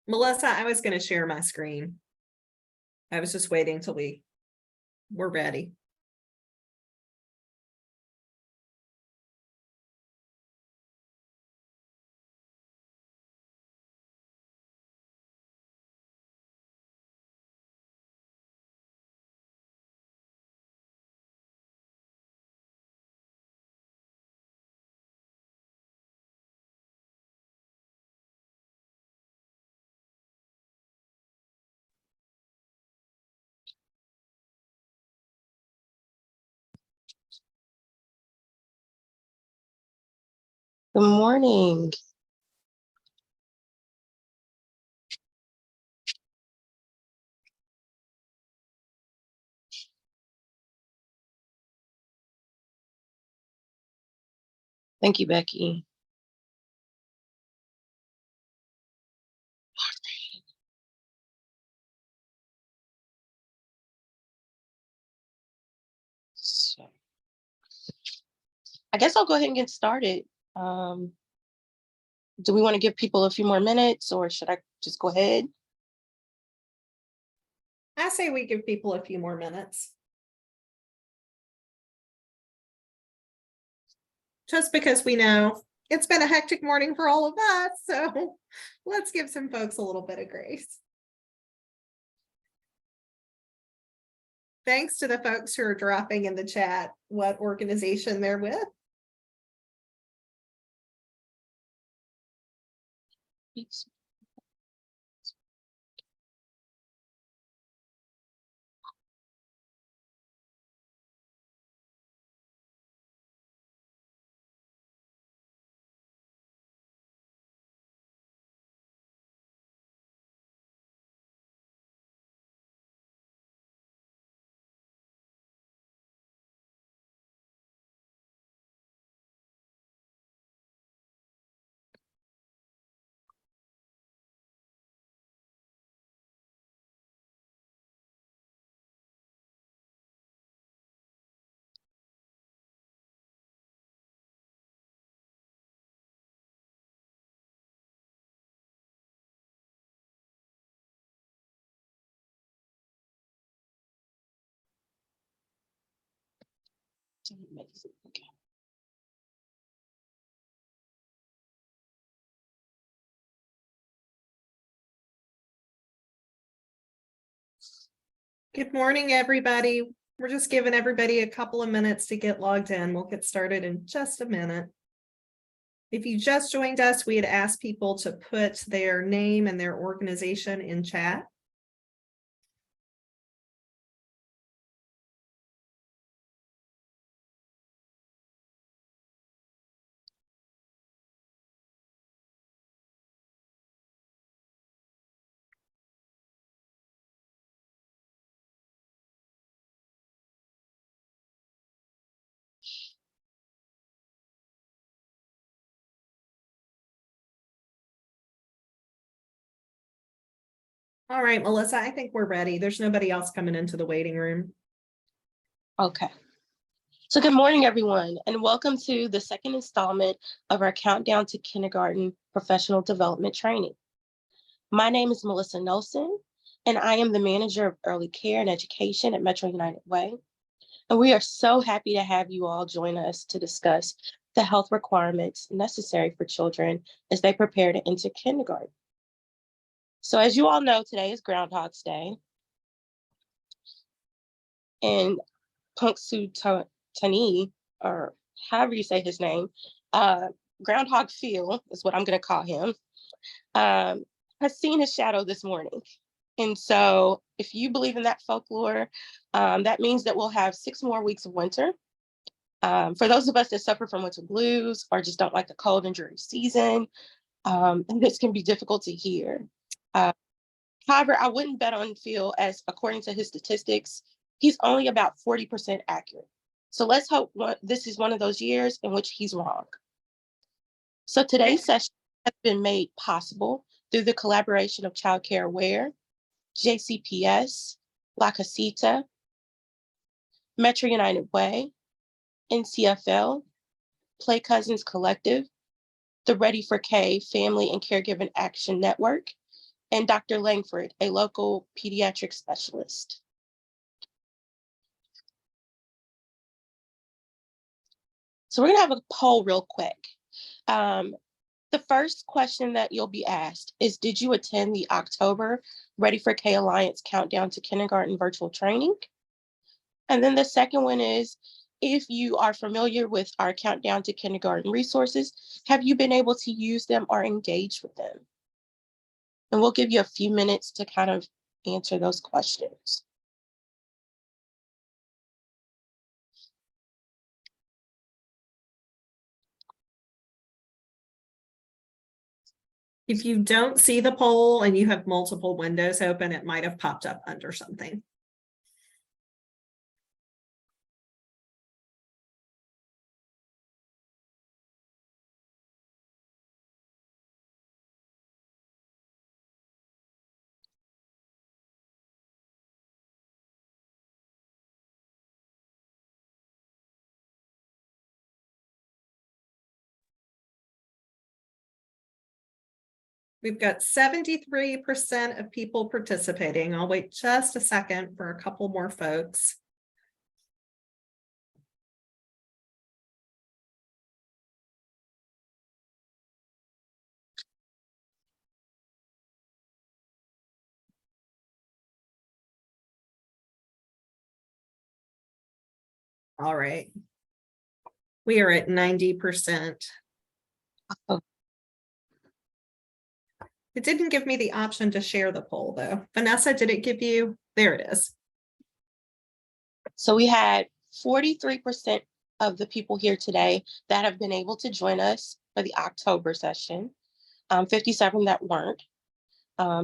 Melissa, I was going to share my screen. I was just waiting till we were ready. Good morning. Thank you, Becky. So, I guess I'll go ahead and get started. Do we want to give people a few more minutes, or should I just go ahead? I say we give people a few more minutes. Just because we know it's been a hectic morning for all of us, so let's give some folks a little bit of grace. Thanks to the folks who are dropping in the chat what organization they're with. Okay. Good morning, everybody. We're just giving everybody a couple of minutes to get logged in. We'll get started in just a minute. If you just joined us, we had asked people to put their name and their organization in chat. All right, Melissa, I think we're ready. There's nobody else coming into the waiting room. Okay. So good morning, everyone, and welcome to the second installment of our Countdown to Kindergarten Professional Development Training. My name is Melissa Nelson, and I am the Manager of Early Care and Education at Metro United Way. And we are so happy to have you all join us to discuss the health requirements necessary for children as they prepare to enter kindergarten. So as you all know, today is Groundhog's Day. And Punxsutawney, or however you say his name, Groundhog Phil is what I'm going to call him, has seen his shadow this morning. And so if you believe in that folklore, that means that we'll have 6 more weeks of winter. For those of us that suffer from winter blues or just don't like the cold and dreary season, this can be difficult to hear. However, I wouldn't bet on Phil, as according to his statistics, he's only about 40% accurate. So let's hope this is one of those years in which he's wrong. So today's session has been made possible through the collaboration of Child Care Aware, JCPS, La Casita, Metro United Way, NCFL, Play Cousins Collective, the Ready for K Family and Caregiving Action Network, and Dr. Langford, a local pediatric specialist. So we're gonna have a poll real quick. The first question that you'll be asked is, did you attend the October Ready for K Alliance Countdown to Kindergarten virtual training? And then the second one is, if you are familiar with our Countdown to Kindergarten resources, have you been able to use them or engage with them? And we'll give you a few minutes to kind of answer those questions. If you don't see the poll and you have multiple windows open, it might have popped up under something. We've got 73% of people participating. I'll wait just a second for a couple more folks. All right. We are at 90%. Oh. It didn't give me the option to share the poll though. Vanessa, did it give you? There it is. So we had 43% of the people here today that have been able to join us for the October session, 57 that weren't.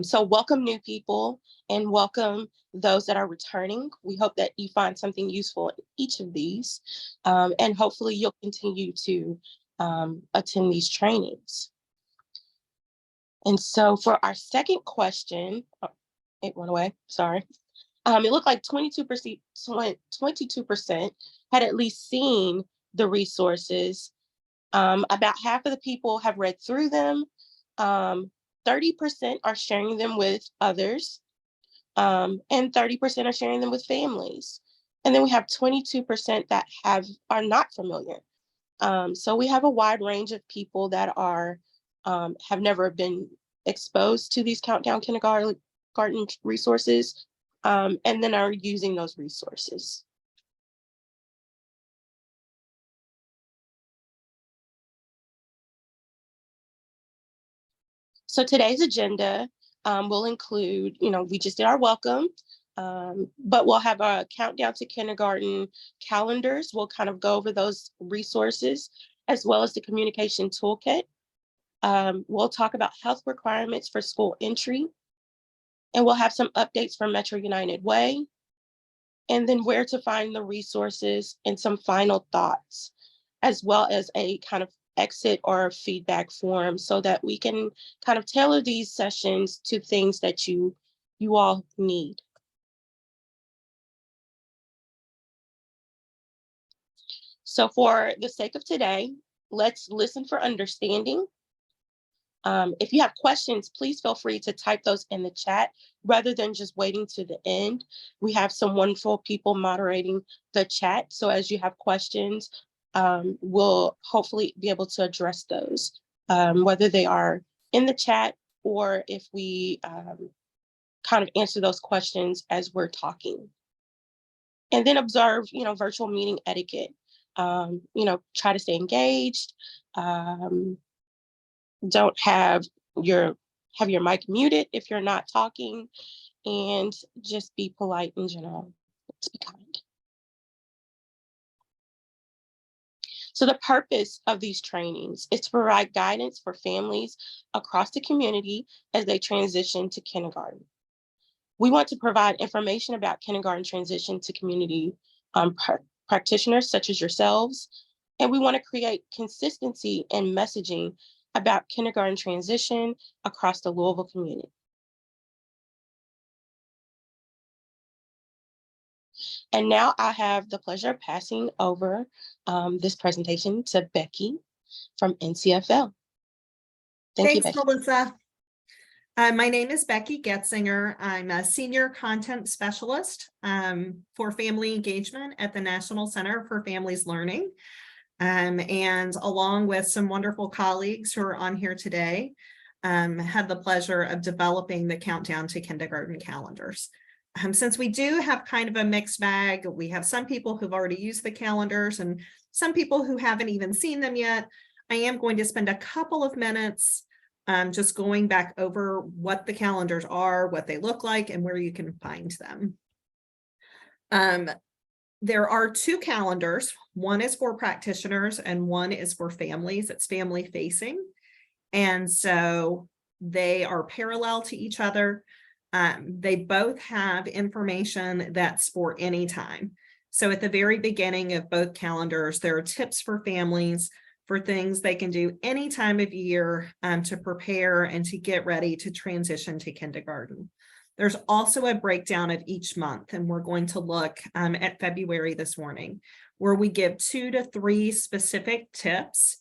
So welcome new people and welcome those that are returning. We hope that you find something useful in each of these, and hopefully you'll continue to attend these trainings. And so for our second question, oh, it went away, sorry. It looked like 22% had at least seen the resources. About half of the people have read through them. 30% are sharing them with others, and 30% are sharing them with families. And then we have 22% that are not familiar. So we have a wide range of people that are have never been exposed to these Countdown Kindergarten resources, and then are using those resources. So today's agenda will include, we just did our welcome, but we'll have a Countdown to Kindergarten calendars. We'll kind of go over those resources as well as the communication toolkit. We'll talk about health requirements for school entry, and we'll have some updates from Metro United Way, and then where to find the resources and some final thoughts, as well as a kind of exit or feedback form so that we can kind of tailor these sessions to things that you all need. So for the sake of today, let's listen for understanding. If you have questions, please feel free to type those in the chat rather than just waiting to the end. We have some wonderful people moderating the chat. So as you have questions, we'll hopefully be able to address those, whether they are in the chat or if we kind of answer those questions as we're talking. And then observe, virtual meeting etiquette. Try to stay engaged. Don't have your mic muted if you're not talking, and just be polite in general. Let's be kind. So the purpose of these trainings is to provide guidance for families across the community as they transition to kindergarten. We want to provide information about kindergarten transition to community practitioners such as yourselves, and we want to create consistency in messaging about kindergarten transition across the Louisville community. And now I have the pleasure of passing over this presentation to Becky from NCFL. Thank you, Thanks, Becky. Melissa. My name is Becky Getzinger. I'm a senior content specialist for family engagement at the National Center for Families Learning. And along with some wonderful colleagues who are on here today, had the pleasure of developing the Countdown to Kindergarten calendars. Since we do have kind of a mixed bag, we have some people who've already used the calendars and some people who haven't even seen them yet. I am going to spend a couple of minutes just going back over what the calendars are, what they look like, and where you can find them. There are two calendars. One is for practitioners and one is for families. It's family facing. And so they are parallel to each other. They both have information that's for any time. So at the very beginning of both calendars, there are tips for families for things they can do any time of year to prepare and to get ready to transition to kindergarten. There's also a breakdown of each month, and we're going to look at February this morning, where we give 2 to 3 specific tips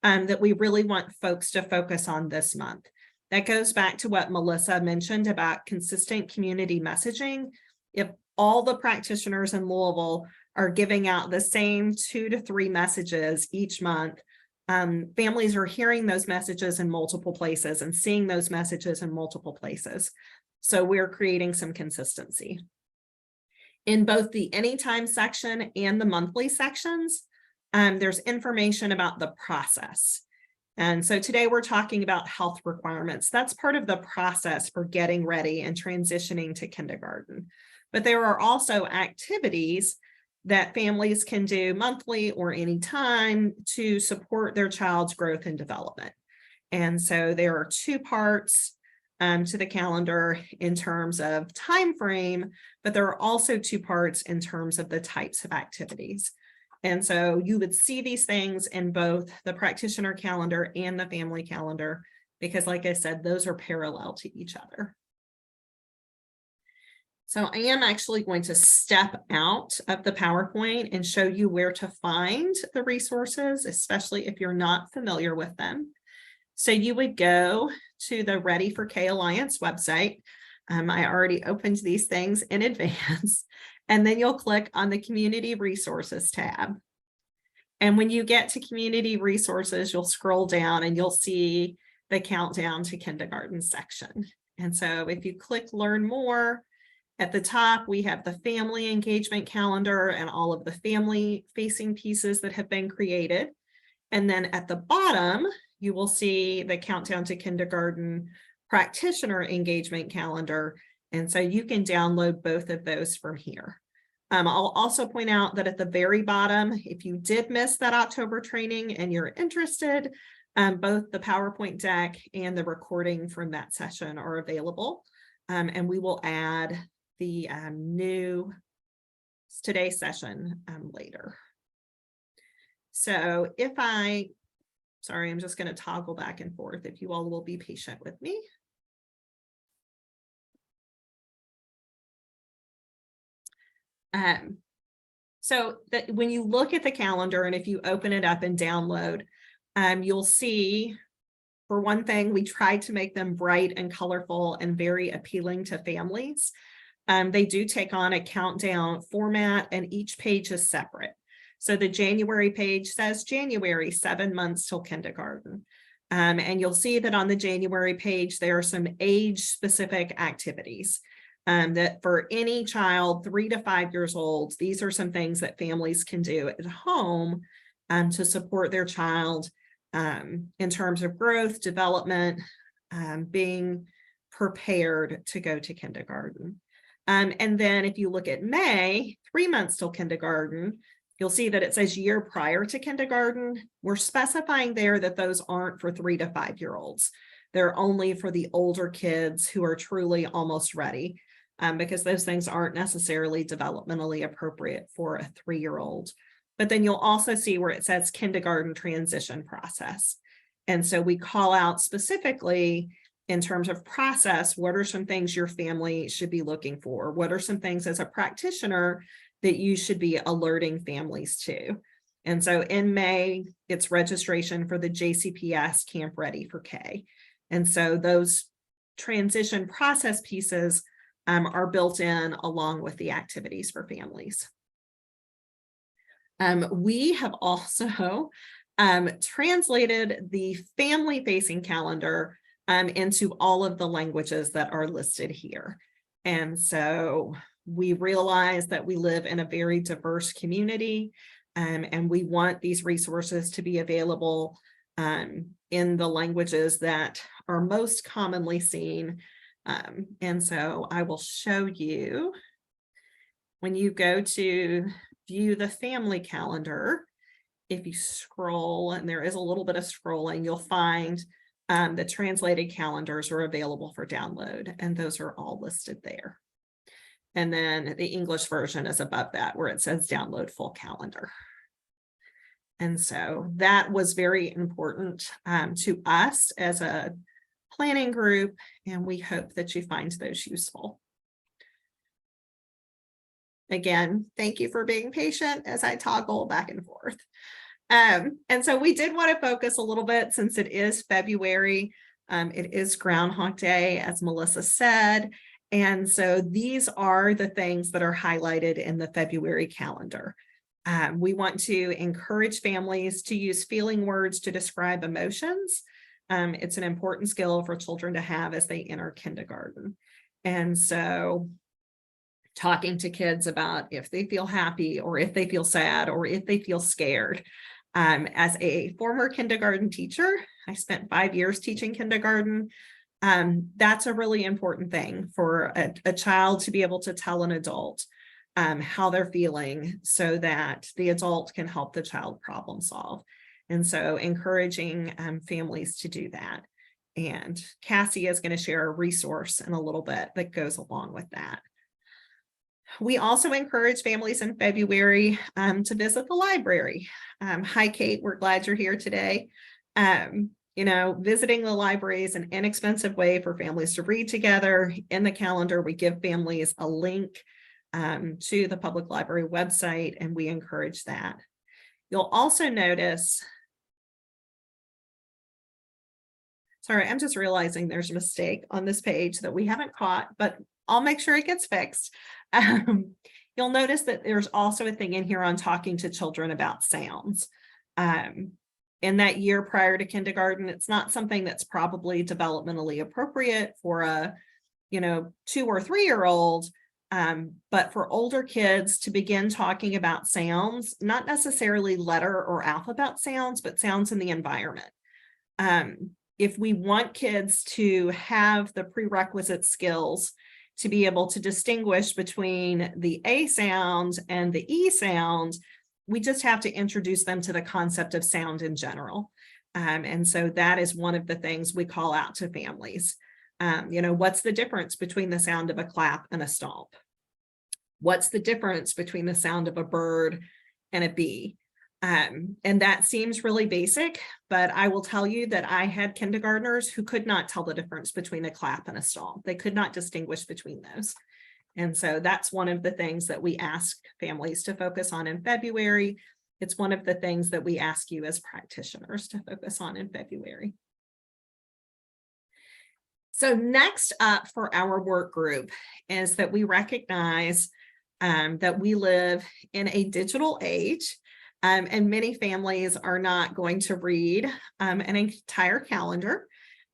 that we really want folks to focus on this month. That goes back to what Melissa mentioned about consistent community messaging. If all the practitioners in Louisville are giving out the same 2 to 3 messages each month, families are hearing those messages in multiple places and seeing those messages in multiple places. So we're creating some consistency. In both the anytime section and the monthly sections, there's information about the process. And so today we're talking about health requirements. That's part of the process for getting ready and transitioning to kindergarten. But there are also activities that families can do monthly or anytime to support their child's growth and development. And so there are 2 parts to the calendar in terms of time frame, but there are also 2 parts in terms of the types of activities. And so you would see these things in both the practitioner calendar and the family calendar, because like I said, those are parallel to each other. So I am actually going to step out of the PowerPoint and show you where to find the resources, especially if you're not familiar with them. So you would go to the Ready for K Alliance website. I already opened these things in advance, and then you'll click on the Community Resources tab. And when you get to Community Resources, you'll scroll down and you'll see the Countdown to Kindergarten section. And so if you click Learn More, at the top, we have the family engagement calendar and all of the family facing pieces that have been created. And then at the bottom, you will see the Countdown to Kindergarten practitioner engagement calendar. And so you can download both of those from here. I'll also point out that at the very bottom, if you did miss that October training and you're interested, both the PowerPoint deck and the recording from that session are available. And we will add the new today's session later. So sorry, I'm just going to toggle back and forth if you all will be patient with me. So that when you look at the calendar and if you open it up and download, you'll see, for one thing, we tried to make them bright and colorful and very appealing to families. They do take on a countdown format and each page is separate. So the January page says January, 7 months till kindergarten. And you'll see that on the January page, there are some age-specific activities that for any child 3 to 5 years old, these are some things that families can do at home to support their child in terms of growth, development, being prepared to go to kindergarten. And then if you look at May, 3 months till kindergarten, you'll see that it says year prior to kindergarten. We're specifying there that those aren't for 3 to 5 year olds. They're only for the older kids who are truly almost ready, because those things aren't necessarily developmentally appropriate for a 3-year-old. But then you'll also see where it says kindergarten transition process. And so we call out specifically in terms of process, what are some things your family should be looking for? What are some things as a practitioner that you should be alerting families to? And so in May, it's registration for the JCPS Camp Ready for K. And so those transition process pieces are built in along with the activities for families. We have also translated the family-facing calendar into all of the languages that are listed here. And so we realize that we live in a very diverse community, and we want these resources to be available in the languages that are most commonly seen. And so I will show you, when you go to view the family calendar, if you scroll, and there is a little bit of scrolling, you'll find the translated calendars are available for download, and those are all listed there. And then the English version is above that, where it says download full calendar. And so that was very important to us as a planning group, and we hope that you find those useful. Again, thank you for being patient as I toggle back and forth. And so we did want to focus a little bit, since it is February. It is Groundhog Day, as Melissa said. And so these are the things that are highlighted in the February calendar. We want to encourage families to use feeling words to describe emotions. It's an important skill for children to have as they enter kindergarten. And so talking to kids about if they feel happy, or if they feel sad, or if they feel scared. As a former kindergarten teacher, I spent 5 years teaching kindergarten. That's a really important thing for a child to be able to tell an adult how they're feeling, so that the adult can help the child problem solve. And so encouraging families to do that. And Cassie is going to share a resource in a little bit that goes along with that. We also encourage families in February to visit the library. Hi, Kate, we're glad you're here today. You know, visiting the library is an inexpensive way for families to read together. In the calendar, we give families a link to the public library website, and we encourage that. You'll also notice, sorry, I'm just realizing there's a mistake on this page that we haven't caught, but I'll make sure it gets fixed. You'll notice that there's also a thing in here on talking to children about sounds. In that year prior to kindergarten, it's not something that's probably developmentally appropriate for a, 2 or 3 year old. But for older kids to begin talking about sounds, not necessarily letter or alphabet sounds, but sounds in the environment. If we want kids to have the prerequisite skills to be able to distinguish between the A sound and the E sound, we just have to introduce them to the concept of sound in general. And so that is one of the things we call out to families. What's the difference between the sound of a clap and a stomp? What's the difference between the sound of a bird and a bee? And that seems really basic, but I will tell you that I had kindergartners who could not tell the difference between a clap and a stomp. They could not distinguish between those. And so that's one of the things that we ask families to focus on in February. It's one of the things that we ask you as practitioners to focus on in February. So next up for our work group is that we recognize that we live in a digital age. And many families are not going to read an entire calendar.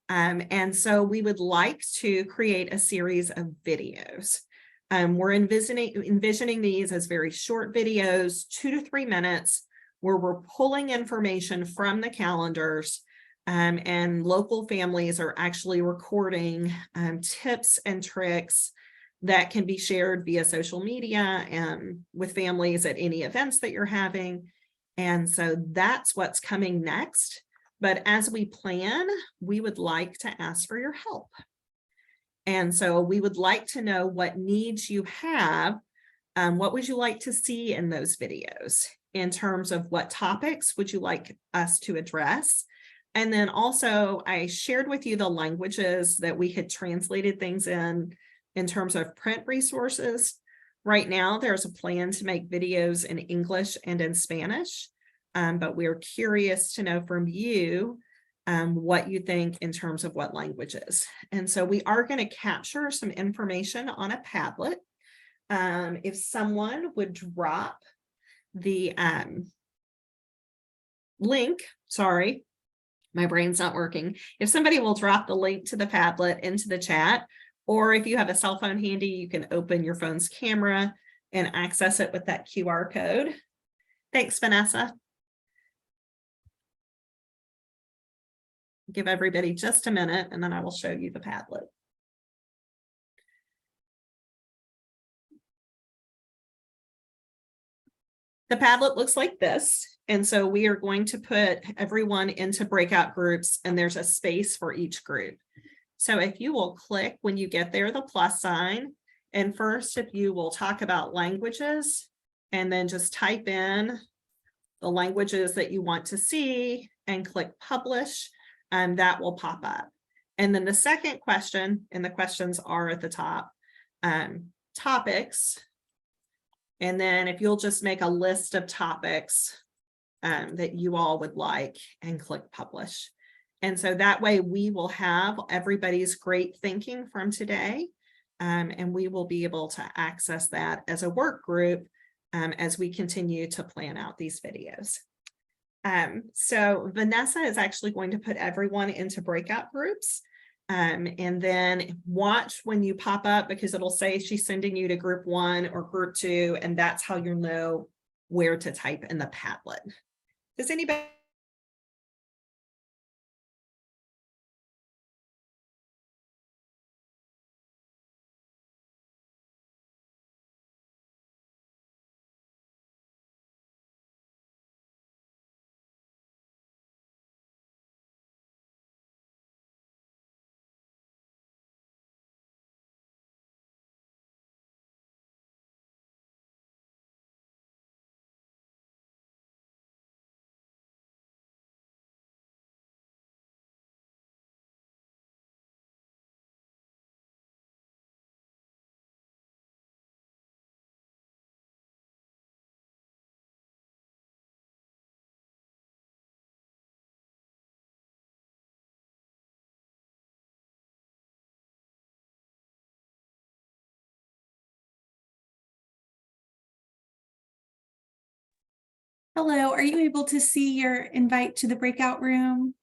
And so we would like to create a series of videos. We're envisioning these as very short videos, 2 to 3 minutes, where we're pulling information from the calendars, and local families are actually recording tips and tricks that can be shared via social media and with families at any events that you're having. And so that's what's coming next. But as we plan, we would like to ask for your help. And so we would like to know what needs you have. What would you like to see in those videos in terms of what topics would you like us to address? And then also I shared with you the languages that we had translated things in terms of print resources. Right now, there's a plan to make videos in English and in Spanish, but we're curious to know from you what you think in terms of what languages. And so we are going to capture some information on a Padlet. If someone would drop the link, sorry, my brain's not working. If somebody will drop the link to the Padlet into the chat, or if you have a cell phone handy, you can open your phone's camera and access it with that QR code. Thanks, Vanessa. Give everybody just a minute and then I will show you the Padlet. The Padlet looks like this. And so we are going to put everyone into breakout groups and there's a space for each group. So if you will click when you get there, the plus sign, and first if you will talk about languages and then just type in the languages that you want to see and click publish, and that will pop up. And then the second question, and the questions are at the top, topics. And then if you'll just make a list of topics that you all would like and click publish. And so that way we will have everybody's great thinking from today. And we will be able to access that as a work group as we continue to plan out these videos. So Vanessa is actually going to put everyone into breakout groups. And then watch when you pop up because it'll say she's sending you to group 1 or group 2, and that's how you'll know where to type in the Padlet. Does anybody? Hello, are you able to see your invite to the breakout room?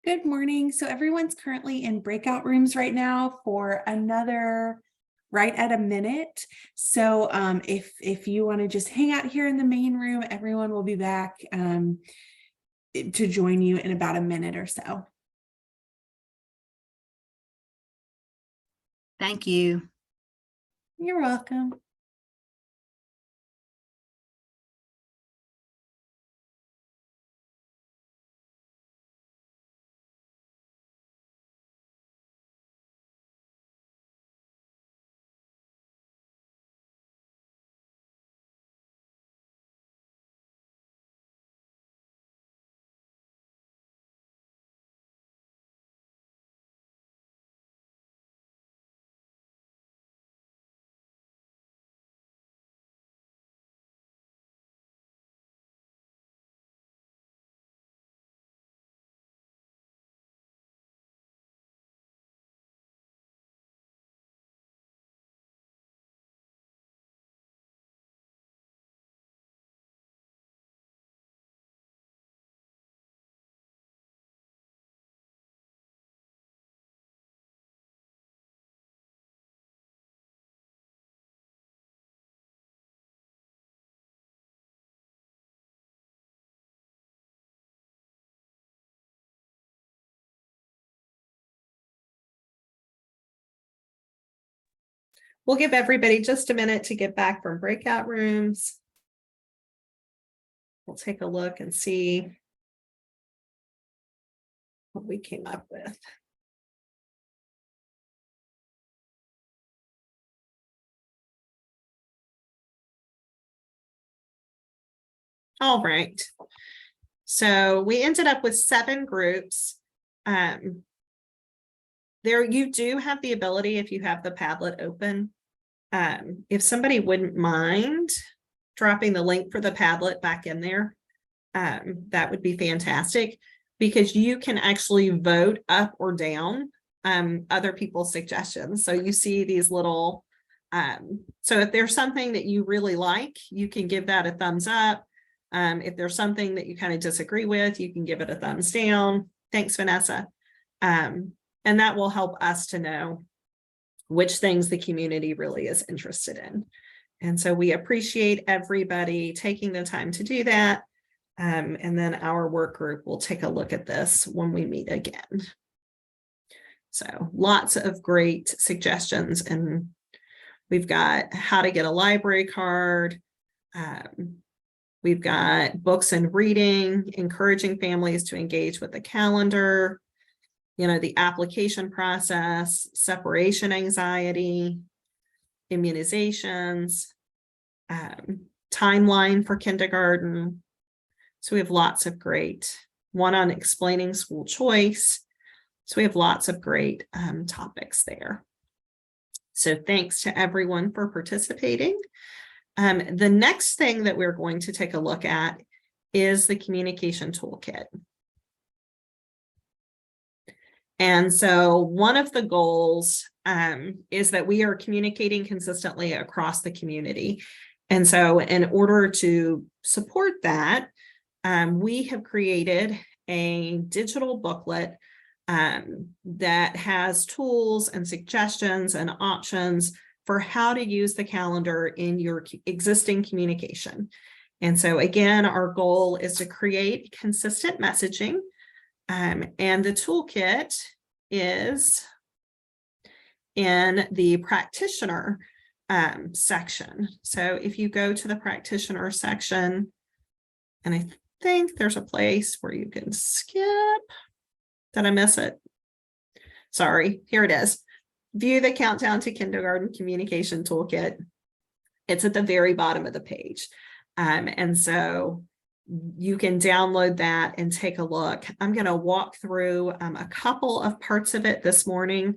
Good morning. So everyone's currently in breakout rooms right now for another right at a minute. So if you want to just hang out here in the main room, everyone will be back to join you in about a minute or so. Thank you. You're welcome. We'll give everybody just a minute to get back from breakout rooms. We'll take a look and see what we came up with. All right. So we ended up with 7 groups. There you do have the ability, if you have the Padlet open, if somebody wouldn't mind dropping the link for the Padlet back in there, that would be fantastic, because you can actually vote up or down other people's suggestions. So you see these little, so if there's something that you really like, you can give that a thumbs up. If there's something that you kind of disagree with, you can give it a thumbs down. Thanks, Vanessa. And that will help us to know which things the community really is interested in. And so we appreciate everybody taking the time to do that. And then our work group will take a look at this when we meet again. So lots of great suggestions, and we've got how to get a library card. We've got books and reading, encouraging families to engage with the calendar, the application process, separation anxiety, immunizations, timeline for kindergarten. So we have lots of great, one on explaining school choice. So we have lots of great topics there. So thanks to everyone for participating. The next thing that we're going to take a look at is the communication toolkit. And so one of the goals is that we are communicating consistently across the community. And so in order to support that, we have created a digital booklet that has tools and suggestions and options for how to use the calendar in your existing communication. And so again, our goal is to create consistent messaging, and the toolkit is in the practitioner section. So if you go to the practitioner section, and I think there's a place where you can skip. Did I miss it? Sorry, here it is. View the Countdown to Kindergarten Communication Toolkit. It's at the very bottom of the page. And so you can download that and take a look. I'm going to walk through a couple of parts of it this morning,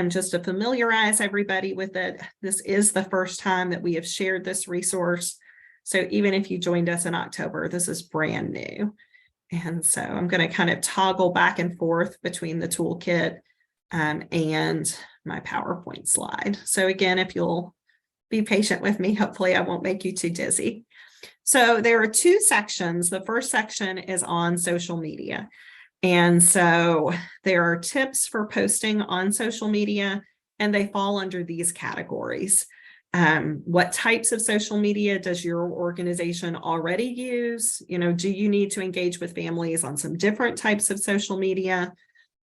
just to familiarize everybody with it. This is the first time that we have shared this resource. So even if you joined us in October, this is brand new. And so I'm going to kind of toggle back and forth between the toolkit and my PowerPoint slide. So again, if you'll be patient with me, hopefully I won't make you too dizzy. So there are 2 sections. The first section is on social media. And so there are tips for posting on social media, and they fall under these categories. What types of social media does your organization already use? Do you need to engage with families on some different types of social media?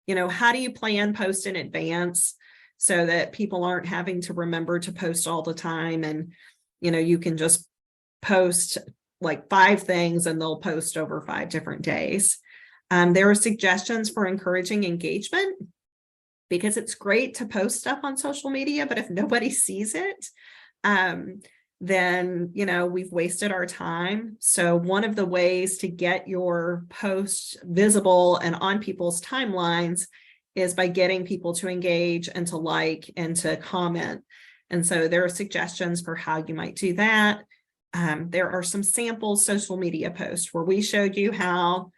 How do you plan post in advance so that people aren't having to remember to post all the time, and you can just post like 5 things and they'll post over 5 different days. There are suggestions for encouraging engagement, because it's great to post stuff on social media, but if nobody sees it, then we've wasted our time. So one of the ways to get your posts visible and on people's timelines is by getting people to engage and to like and to comment. And so there are suggestions for how you might do that. There are some sample social media posts where we showed you how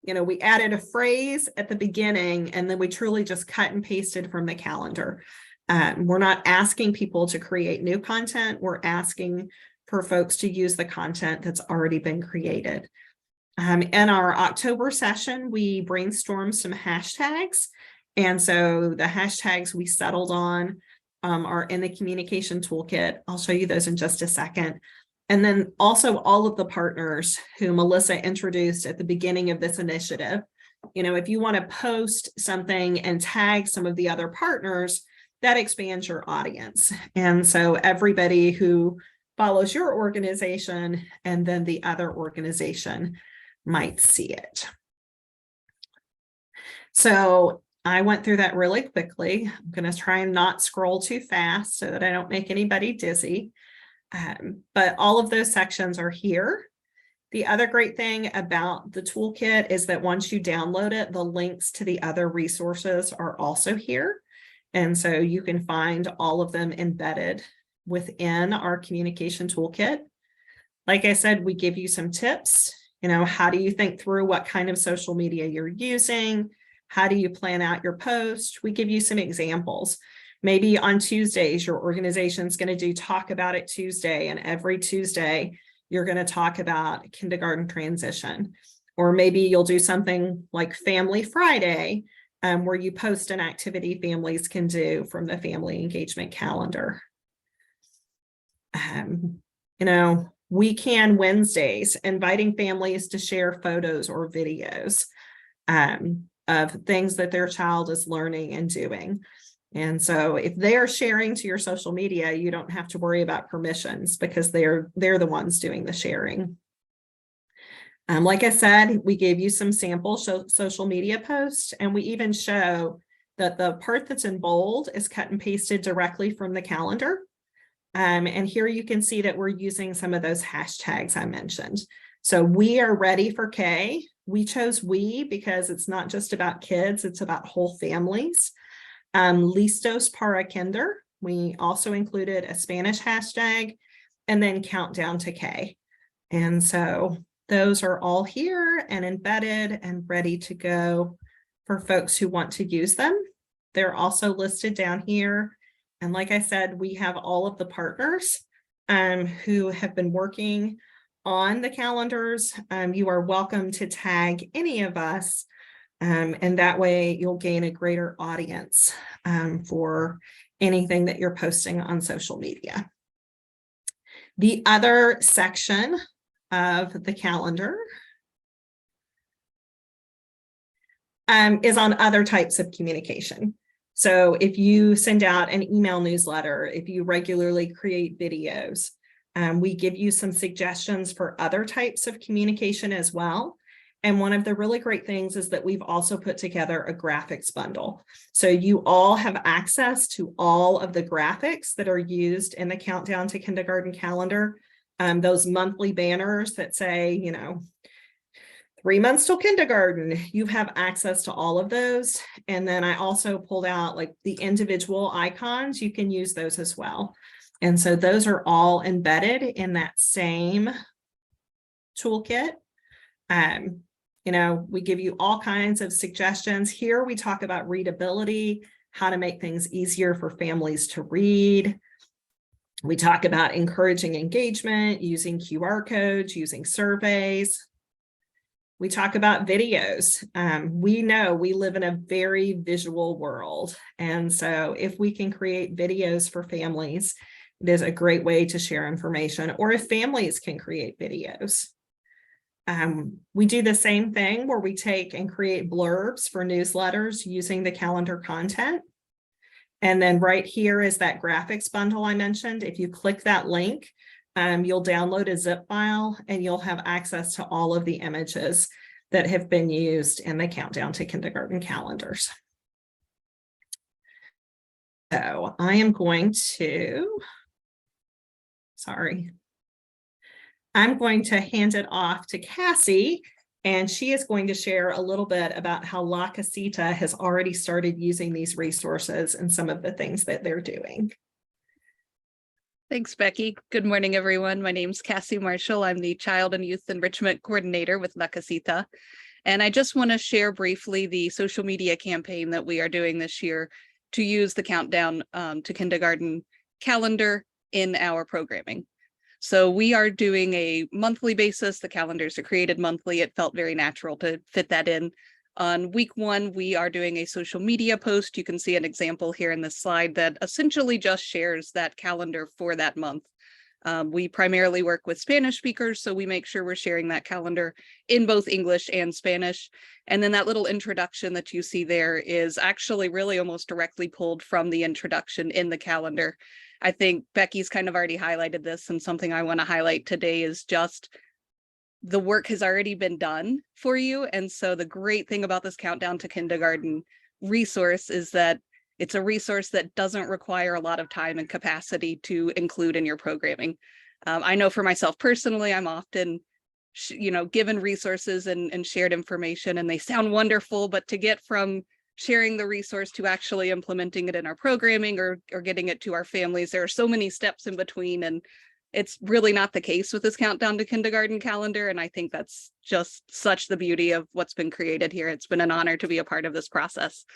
we added a phrase at the beginning, and then we truly just cut and pasted from the calendar. We're not asking people to create new content. We're asking for folks to use the content that's already been created. In our October session, we brainstormed some hashtags. And so the hashtags we settled on are in the communication toolkit. I'll show you those in just a second. And then also all of the partners who Melissa introduced at the beginning of this initiative. If you want to post something and tag some of the other partners, that expands your audience. And so everybody who follows your organization and then the other organization might see it. So I went through that really quickly. I'm going to try and not scroll too fast so that I don't make anybody dizzy. But all of those sections are here. The other great thing about the toolkit is that once you download it, the links to the other resources are also here. And so you can find all of them embedded within our communication toolkit. Like I said, we give you some tips. How do you think through what kind of social media you're using? How do you plan out your post? We give you some examples. Maybe on Tuesdays, your organization's going to do Talk About It Tuesday, and every Tuesday, you're going to talk about kindergarten transition. Or maybe you'll do something like Family Friday, where you post an activity families can do from the family engagement calendar. Weekend Wednesdays, inviting families to share photos or videos of things that their child is learning and doing. And so if they're sharing to your social media, you don't have to worry about permissions because they're the ones doing the sharing. Like I said, we gave you some sample social media posts, and we even show that the part that's in bold is cut and pasted directly from the calendar. And here you can see that we're using some of those hashtags I mentioned. So we are ready for K. We chose we because it's not just about kids, it's about whole families. Listos para Kinder. We also included a Spanish hashtag, and then Countdown to K. And so those are all here and embedded and ready to go for folks who want to use them. They're also listed down here. And like I said, we have all of the partners who have been working on the calendars. You are welcome to tag any of us, and that way you'll gain a greater audience for anything that you're posting on social media. The other section of the calendar is on other types of communication. So if you send out an email newsletter, if you regularly create videos, we give you some suggestions for other types of communication as well. And one of the really great things is that we've also put together a graphics bundle. So you all have access to all of the graphics that are used in the Countdown to Kindergarten calendar. Those monthly banners that say, 3 months till kindergarten, you have access to all of those. And then I also pulled out like the individual icons. You can use those as well. And so those are all embedded in that same toolkit. We give you all kinds of suggestions. Here we talk about readability, how to make things easier for families to read. We talk about encouraging engagement, using QR codes, using surveys. We talk about videos. We know we live in a very visual world. And so if we can create videos for families, it is a great way to share information, or if families can create videos. We do the same thing where we take and create blurbs for newsletters using the calendar content. And then right here is that graphics bundle I mentioned. If you click that link, you'll download a zip file and you'll have access to all of the images that have been used in the Countdown to Kindergarten calendars. So I am going to, I'm going to hand it off to Cassie, and she is going to share a little bit about how La Casita has already started using these resources and some of the things that they're doing. Thanks, Becky. Good morning, everyone. My name's Cassie Marshall. I'm the Child and Youth Enrichment Coordinator with La Casita. And I just want to share briefly the social media campaign that we are doing this year to use the Countdown to Kindergarten calendar in our programming. So we are doing a monthly basis. The calendars are created monthly. It felt very natural to fit that in. On week 1, we are doing a social media post. You can see an example here in this slide that essentially just shares that calendar for that month. We primarily work with Spanish speakers, so we make sure we're sharing that calendar in both English and Spanish. And then that little introduction that you see there is actually really almost directly pulled from the introduction in the calendar. I think Becky's kind of already highlighted this, and something I want to highlight today is just the work has already been done for you. And so the great thing about this Countdown to Kindergarten resource is that it's a resource that doesn't require a lot of time and capacity to include in your programming. I know for myself personally, I'm often, given resources and shared information, and they sound wonderful, but to get from sharing the resource to actually implementing it in our programming or getting it to our families, there are so many steps in between, and it's really not the case with this Countdown to Kindergarten calendar. And I think that's just such the beauty of what's been created here. It's been an honor to be a part of this process.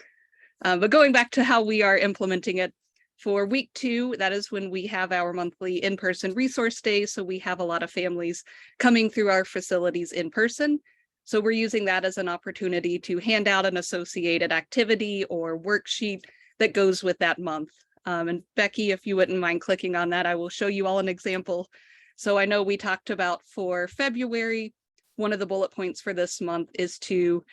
But going back to how we are implementing it, for week 2, that is when we have our monthly in-person resource days. So we have a lot of families coming through our facilities in person. So we're using that as an opportunity to hand out an associated activity or worksheet that goes with that month. And Becky, if you wouldn't mind clicking on that, I will show you all an example. So I know we talked about for February, one of the bullet points for this month is to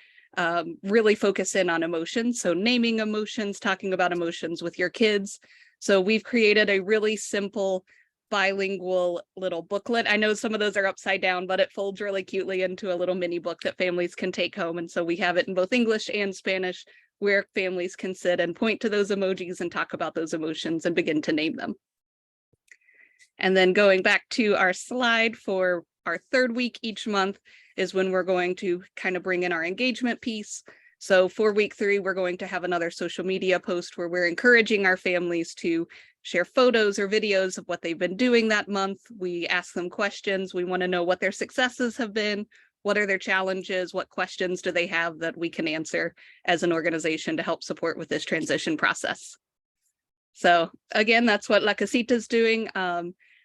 really focus in on emotions. So naming emotions, talking about emotions with your kids. So we've created a really simple bilingual little booklet. I know some of those are upside down, but it folds really cutely into a little mini book that families can take home. And so we have it in both English and Spanish, where families can sit and point to those emojis and talk about those emotions and begin to name them. And then going back to our slide for our 3rd week each month is when we're going to kind of bring in our engagement piece. So for week 3, we're going to have another social media post where we're encouraging our families to share photos or videos of what they've been doing that month. We ask them questions. We want to know what their successes have been. What are their challenges? What questions do they have that we can answer as an organization to help support with this transition process? So again, that's what La Casita is doing.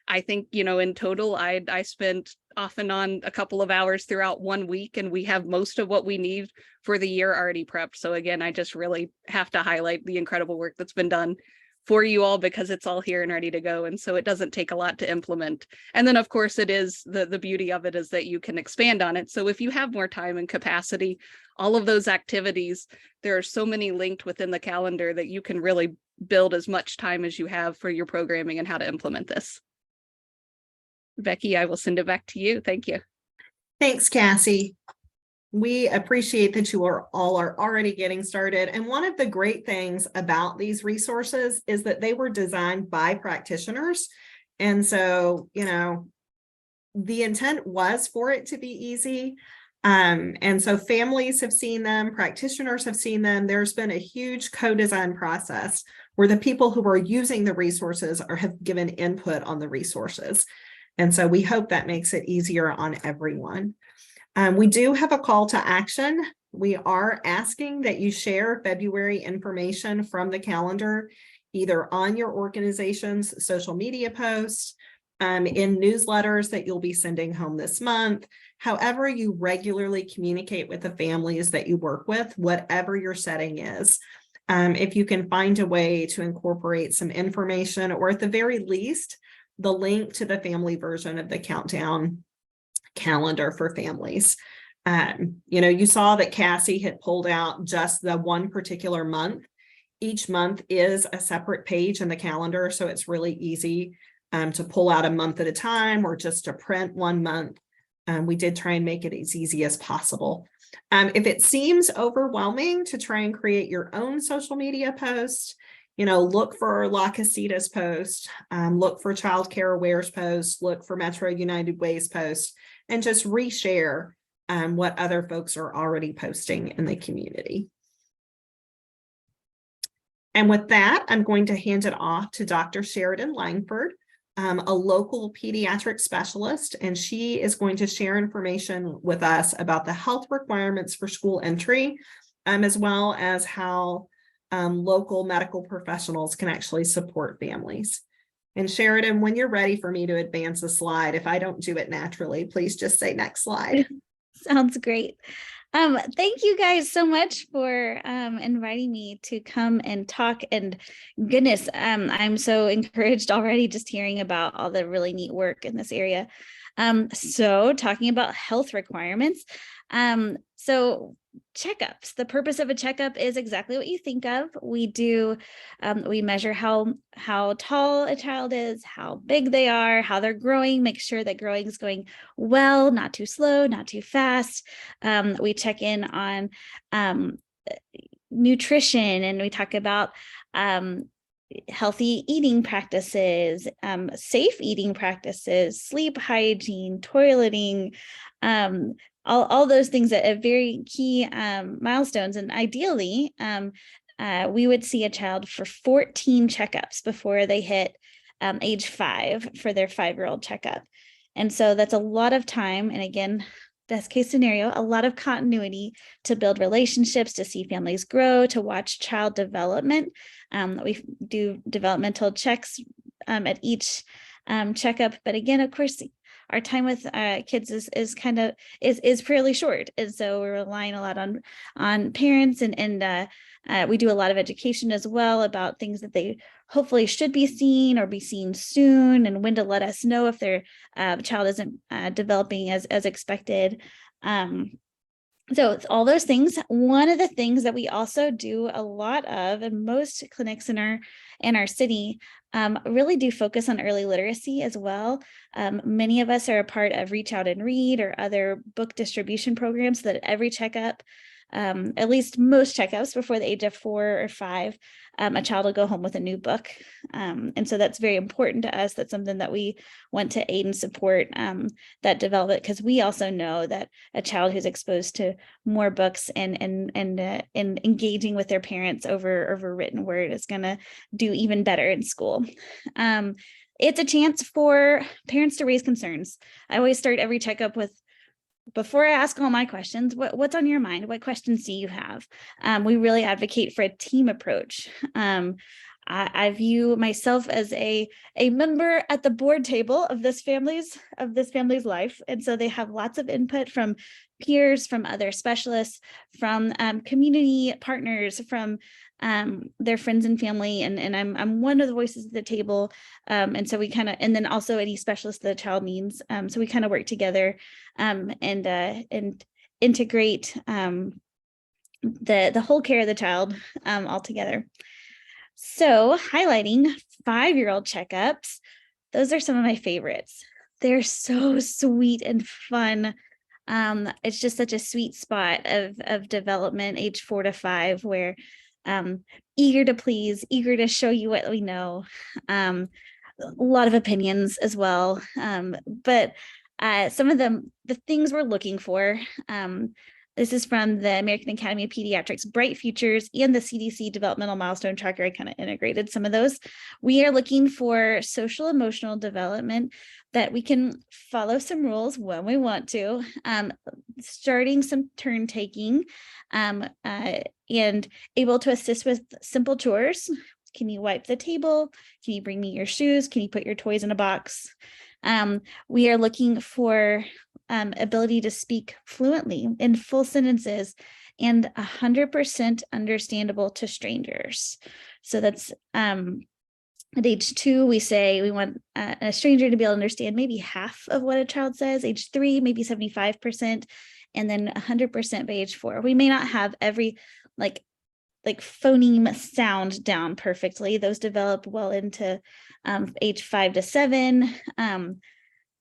I think, in total, I spent off and on a couple of hours throughout 1 week, and we have most of what we need for the year already prepped. So again, I just really have to highlight the incredible work that's been done for you all, because it's all here and ready to go. And so it doesn't take a lot to implement. And then of course it is the beauty of it is that you can expand on it. So if you have more time and capacity, all of those activities, there are so many linked within the calendar that you can really build as much time as you have for your programming and how to implement this. Becky, I will send it back to you. Thank you. Thanks, Cassie. We appreciate that you are already getting started. And one of the great things about these resources is that they were designed by practitioners. And so, the intent was for it to be easy. And so families have seen them, practitioners have seen them. There's been a huge co-design process where the people who are using the resources have given input on the resources. And so we hope that makes it easier on everyone. We do have a call to action. We are asking that you share February information from the calendar, either on your organization's social media posts, in newsletters that you'll be sending home this month. However, you regularly communicate with the families that you work with, whatever your setting is. If you can find a way to incorporate some information, or at the very least, the link to the family version of the countdown calendar for families. You saw that Cassie had pulled out just the one particular month. Each month is a separate page in the calendar, so it's really easy to pull out a month at a time or just to print one month. We did try and make it as easy as possible. If it seems overwhelming to try and create your own social media post, look for La Casita's post, look for Child Care Aware's post, look for Metro United Way's post, and just reshare what other folks are already posting in the community. And with that, I'm going to hand it off to Dr. Sheridan Langford, a local pediatric specialist, and she is going to share information with us about the health requirements for school entry, as well as how local medical professionals can actually support families. And Sheridan, when you're ready for me to advance a slide, if I don't do it naturally, please just say next slide. Sounds great. Thank you guys so much for inviting me to come and talk. And goodness, I'm so encouraged already just hearing about all the really neat work in this area. So talking about health requirements. So checkups, the purpose of a checkup is exactly what you think of. We do, we measure how tall a child is, how big they are, how they're growing, make sure that growing is going well, not too slow, not too fast. We check in on nutrition, and we talk about healthy eating practices, safe eating practices, sleep hygiene, toileting, all those things that are very key milestones. And ideally, we would see a child for 14 checkups before they hit age 5 for their 5-year-old checkup. And so that's a lot of time. And again, best case scenario, a lot of continuity to build relationships, to see families grow, to watch child development. We do developmental checks at each checkup. But again, of course, our time with kids is fairly short. And so we're relying a lot on parents, and we do a lot of education as well about things that they hopefully should be seen or be seen soon, and when to let us know if their child isn't developing as expected. So it's all those things. One of the things that we also do a lot of, and most clinics in our city really do focus on early literacy as well. Many of us are a part of Reach Out and Read or other book distribution programs, so that every checkup, at least most checkups before the age of 4 or 5, a child will go home with a new book. And so that's very important to us. That's something that we want to aid and support that development, because we also know that a child who's exposed to more books and engaging with their parents over written word is going to do even better in school. It's a chance for parents to raise concerns. I always start every checkup with, before I ask all my questions, what's on your mind? What questions do you have? We really advocate for a team approach. I view myself as a member at the board table of this family's life. And so they have lots of input from peers, from other specialists, from community partners, from their friends and family. And I'm one of the voices at the table. And so we and then also any specialist that the child needs. So we kind of work together and integrate the whole care of the child all together. So highlighting 5-year-old checkups, those are some of my favorites. They're so sweet and fun. It's just such a sweet spot of development, age 4 to 5, where eager to please, eager to show you what we know. A lot of opinions as well. But some of the things we're looking for, this is from the American Academy of Pediatrics Bright Futures and the CDC Developmental Milestone Tracker. I kind of integrated some of those. We are looking for social emotional development, that we can follow some rules when we want to, starting some turn taking, and able to assist with simple chores. Can you wipe the table? Can you bring me your shoes? Can you put your toys in a box? We are looking for ability to speak fluently in full sentences and 100% understandable to strangers. So that's at age 2, we say we want a stranger to be able to understand maybe half of what a child says. Age 3, maybe 75%, and then 100% by age 4. We may not have every like phoneme sound down perfectly. Those develop well into age 5 to 7.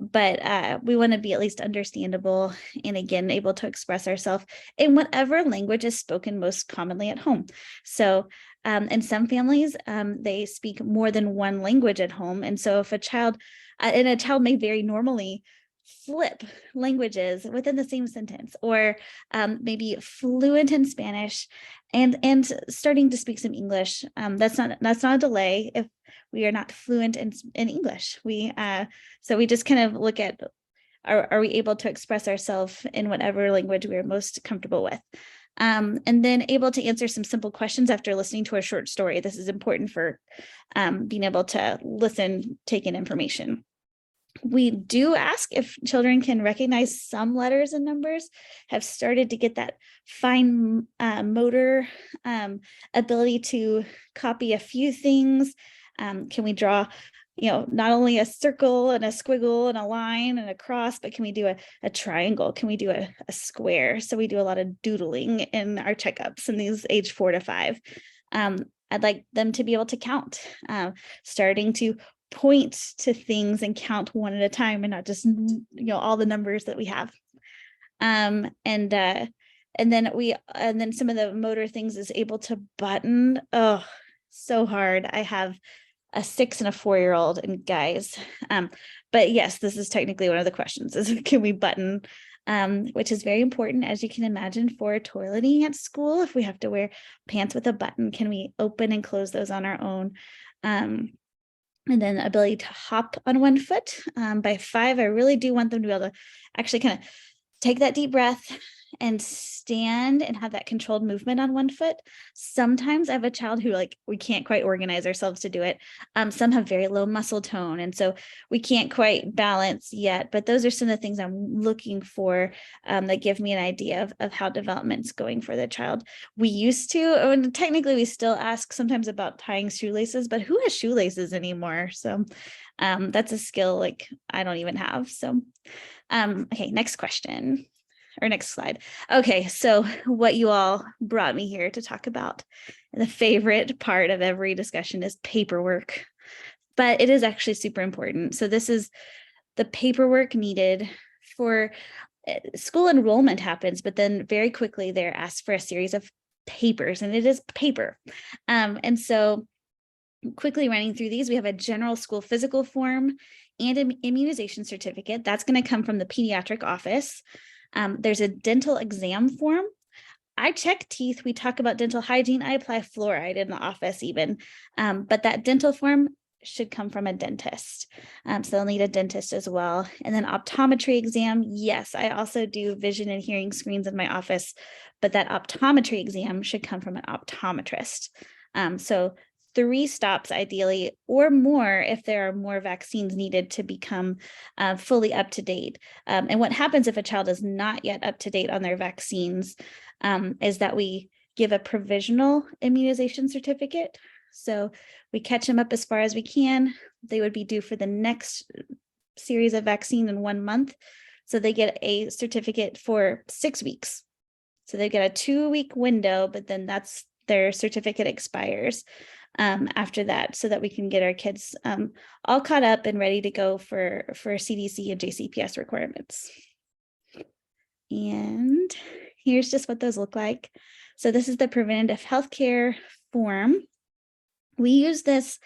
But we want to be at least understandable and again able to express ourselves in whatever language is spoken most commonly at home. So in some families, they speak more than one language at home. And so if a child may very normally flip languages within the same sentence, or maybe fluent in Spanish and starting to speak some English. That's not a delay if we are not fluent in English. So we just kind of look at, are we able to express ourselves in whatever language we are most comfortable with? And then able to answer some simple questions after listening to a short story. This is important for being able to listen, take in information. We do ask if children can recognize some letters and numbers, have started to get that fine motor ability to copy a few things. Can we draw, not only a circle and a squiggle and a line and a cross, but can we do a triangle? Can we do a square? So we do a lot of doodling in our checkups in these age 4 to 5. I'd like them to be able to count, starting to point to things and count one at a time and not just all the numbers that we have. And then some of the motor things is able to button. Oh, so hard. I have a 6 and a 4-year-old, and guys, but yes, this is technically one of the questions is can we button, which is very important, as you can imagine, for toileting at school. If we have to wear pants with a button, can we open and close those on our own? And then the ability to hop on one foot. By 5, I really do want them to be able to actually kind of take that deep breath and stand and have that controlled movement on one foot. Sometimes I have a child who we can't quite organize ourselves to do it. Some have very low muscle tone, and so we can't quite balance yet, but those are some of the things I'm looking for that give me an idea of how development's going for the child. We used to, and technically we still ask sometimes about tying shoelaces, but who has shoelaces anymore? So that's a skill I don't even have. So okay, next question. Or next slide. Okay, so what you all brought me here to talk about, the favorite part of every discussion is paperwork, but it is actually super important. So this is the paperwork needed for school enrollment happens, but then very quickly they're asked for a series of papers, and it is paper. And so quickly running through these, we have a general school physical form and an immunization certificate. That's going to come from the pediatric office. There's a dental exam form. I check teeth. We talk about dental hygiene. I apply fluoride in the office even, but that dental form should come from a dentist. So they'll need a dentist as well. And then optometry exam. Yes, I also do vision and hearing screens in my office, but that optometry exam should come from an optometrist. So 3 stops ideally, or more if there are more vaccines needed to become fully up to date. And what happens if a child is not yet up to date on their vaccines is that we give a provisional immunization certificate. So we catch them up as far as we can. They would be due for the next series of vaccine in 1 month. So they get a certificate for 6 weeks. So they get a 2-week window, but then that's their certificate expires after that, so that we can get our kids all caught up and ready to go for CDC and JCPS requirements. And here's just what those look like. So this is the preventative healthcare form. We use this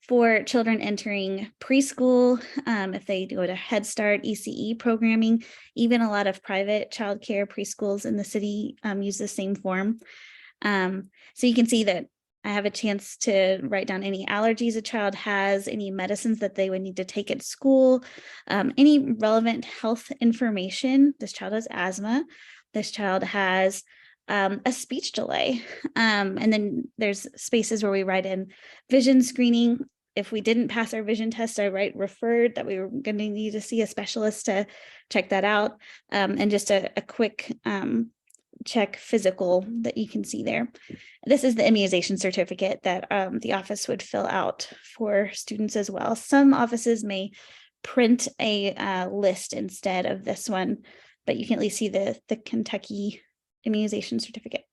for children entering preschool, if they go to Head Start, ECE programming, even a lot of private childcare preschools in the city use the same form. So you can see that I have a chance to write down any allergies a child has, any medicines that they would need to take at school, any relevant health information. This child has asthma. This child has a speech delay. And then there's spaces where we write in vision screening. if we didn't pass our vision test, I referred that we were going to need to see a specialist to check that out. And just a quick check physical that you can see there. This is the immunization certificate that the office would fill out for students as well. Some offices may print a list instead of this one, but you can at least see the Kentucky immunization certificate.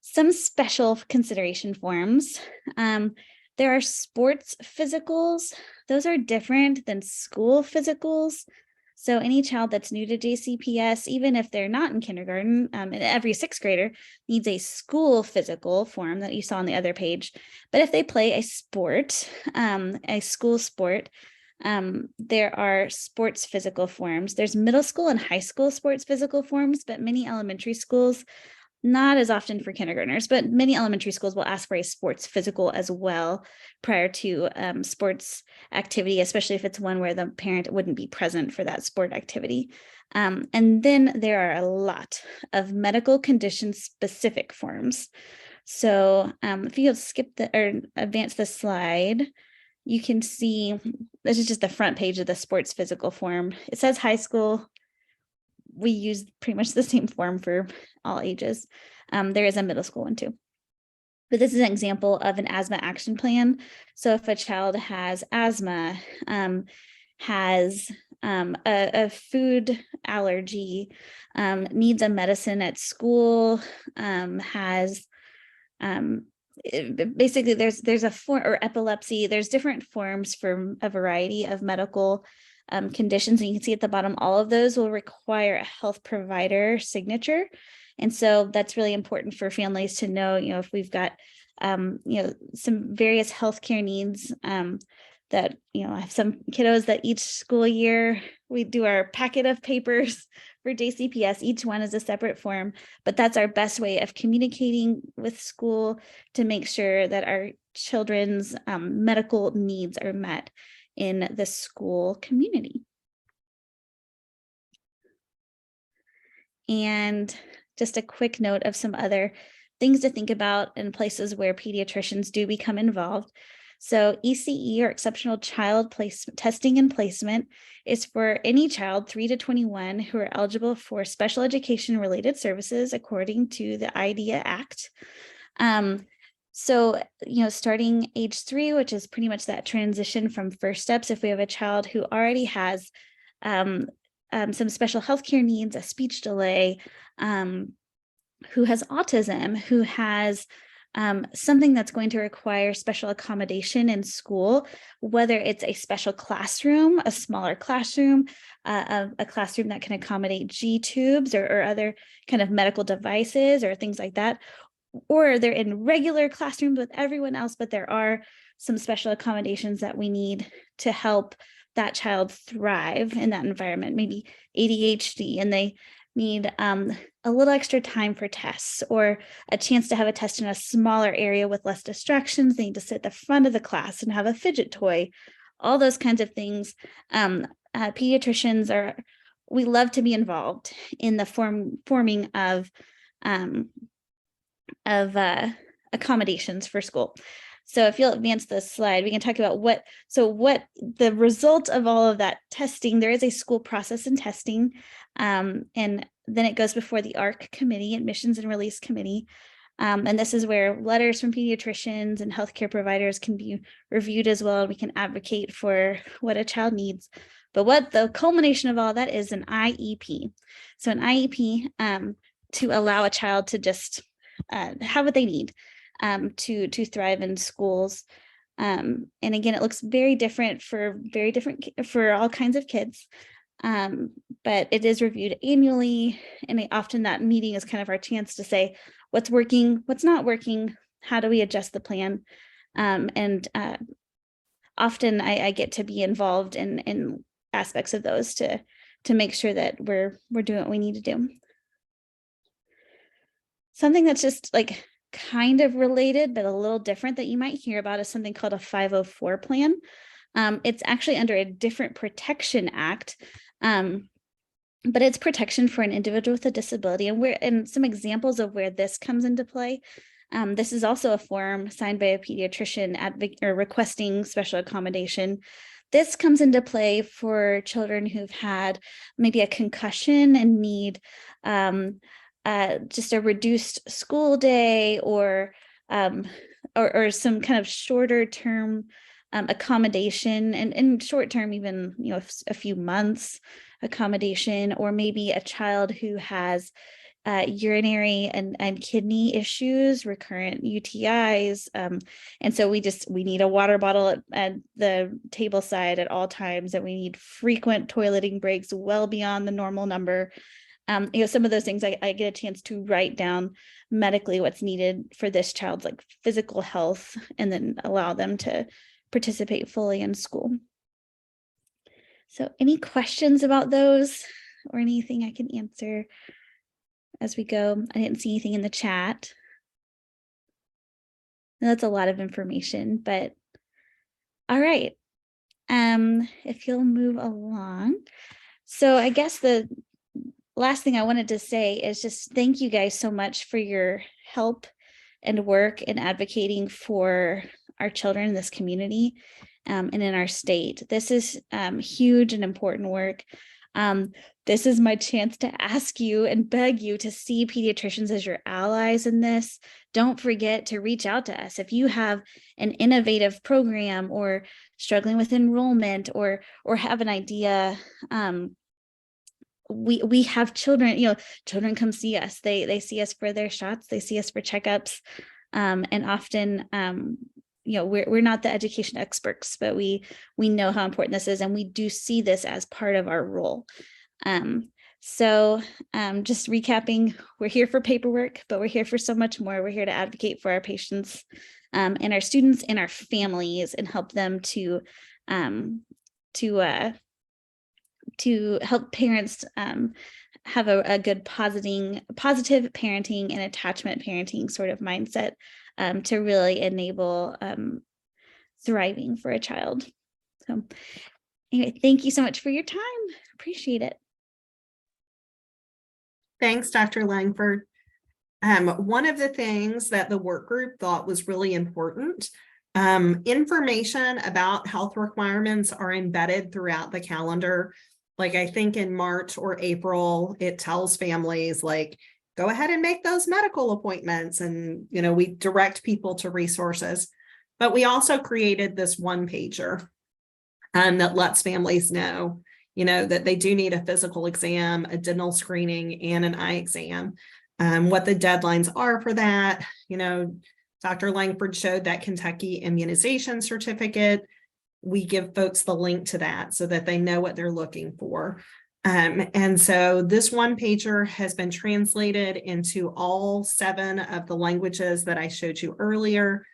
Some special consideration forms. There are sports physicals. Those are different than school physicals. So any child that's new to JCPS, even if they're not in kindergarten, and every sixth grader needs a school physical form that you saw on the other page. But if they play a sport, a school sport, there are sports physical forms. There's middle school and high school sports physical forms, but many elementary schools, not as often for kindergartners, but many elementary schools will ask for a sports physical as well prior to sports activity, especially if it's one where the parent wouldn't be present for that sport activity. And then there are a lot of medical condition specific forms. So if you skip or advance the slide, you can see, this is just the front page of the sports physical form. It says high school. We use pretty much the same form for all ages. There is a middle school one too. But this is an example of an asthma action plan. So if a child has asthma, has a food allergy, needs a medicine at school, has basically there's a form, or epilepsy, there's different forms for a variety of medical conditions. And you can see at the bottom, all of those will require a health provider signature. And so that's really important for families to know, if we've got, some various healthcare needs that, I have some kiddos that each school year we do our packet of papers for JCPS. Each one is a separate form, but that's our best way of communicating with school to make sure that our children's medical needs are met in the school community. And just a quick note of some other things to think about in places where pediatricians do become involved. So ECE, or exceptional child testing and placement, is for any child 3 to 21 who are eligible for special education related services according to the IDEA Act. So, starting age 3, which is pretty much that transition from first steps, if we have a child who already has some special healthcare needs, a speech delay, who has autism, who has something that's going to require special accommodation in school, whether it's a special classroom, a smaller classroom, a classroom that can accommodate G-tubes or other kind of medical devices or things like that, or they're in regular classrooms with everyone else, but there are some special accommodations that we need to help that child thrive in that environment, maybe ADHD, and they need a little extra time for tests, or a chance to have a test in a smaller area with less distractions. They need to sit at the front of the class and have a fidget toy, all those kinds of things. Pediatricians we love to be involved in the forming of accommodations for school. So if you'll advance the slide, we can talk about what the result of all of that testing. There is a school process and testing, and then it goes before the ARC committee, admissions and release committee. And this is where letters from pediatricians and healthcare providers can be reviewed as well. We can advocate for what a child needs. But what the culmination of all that is an IEP. So an IEP to allow a child to just have what they need to thrive in schools. And again, it looks very different for all kinds of kids. But it is reviewed annually, and often that meeting is kind of our chance to say what's working, what's not working, how do we adjust the plan? And often I get to be involved in aspects of those to make sure that we're doing what we need to do. Something that's just like kind of related, but a little different that you might hear about is something called a 504 plan. It's actually under a different protection act, but it's protection for an individual with a disability. And some examples of where this comes into play. This is also a form signed by a pediatrician or requesting special accommodation. This comes into play for children who've had maybe a concussion and need just a reduced school day or some kind of shorter term accommodation, and short term, even, you know, a few months accommodation, or maybe a child who has urinary and kidney issues, recurrent UTIs. And so we need a water bottle at the table side at all times, and we need frequent toileting breaks well beyond the normal number. You know, some of those things I get a chance to write down medically what's needed for this child's like physical health, and then allow them to participate fully in school. So any questions about those or anything I can answer as we go? I didn't see anything in the chat. And that's a lot of information, but all right. If you'll move along. So I guess the last thing I wanted to say is just thank you guys so much for your help and work in advocating for our children in this community and in our state. This is huge and important work. This is my chance to ask you and beg you to see pediatricians as your allies in this. Don't forget to reach out to us. If you have an innovative program or struggling with enrollment or have an idea, we have children, you know, children come see us. They see us for their shots. They see us for checkups. And often, you know, we're not the education experts, but we know how important this is, and we do see this as part of our role. So just recapping, we're here for paperwork, but we're here for so much more. We're here to advocate for our patients and our students and our families, and help them to help parents have a good positive parenting and attachment parenting sort of mindset to really enable thriving for a child. So anyway, thank you so much for your time. Appreciate it. Thanks, Dr. Langford. One of the things that the work group thought was really important, information about health requirements are embedded throughout the calendar. Like I think in March or April, it tells families like, go ahead and make those medical appointments. And, you know, we direct people to resources, but we also created this one pager that lets families know, you know, that they do need a physical exam, a dental screening, and an eye exam. What the deadlines are for that. You know, Dr. Langford showed that Kentucky immunization certificate. We give folks the link to that so that they know what they're looking for. And so this one pager has been translated into all 7 of the languages that I showed you earlier.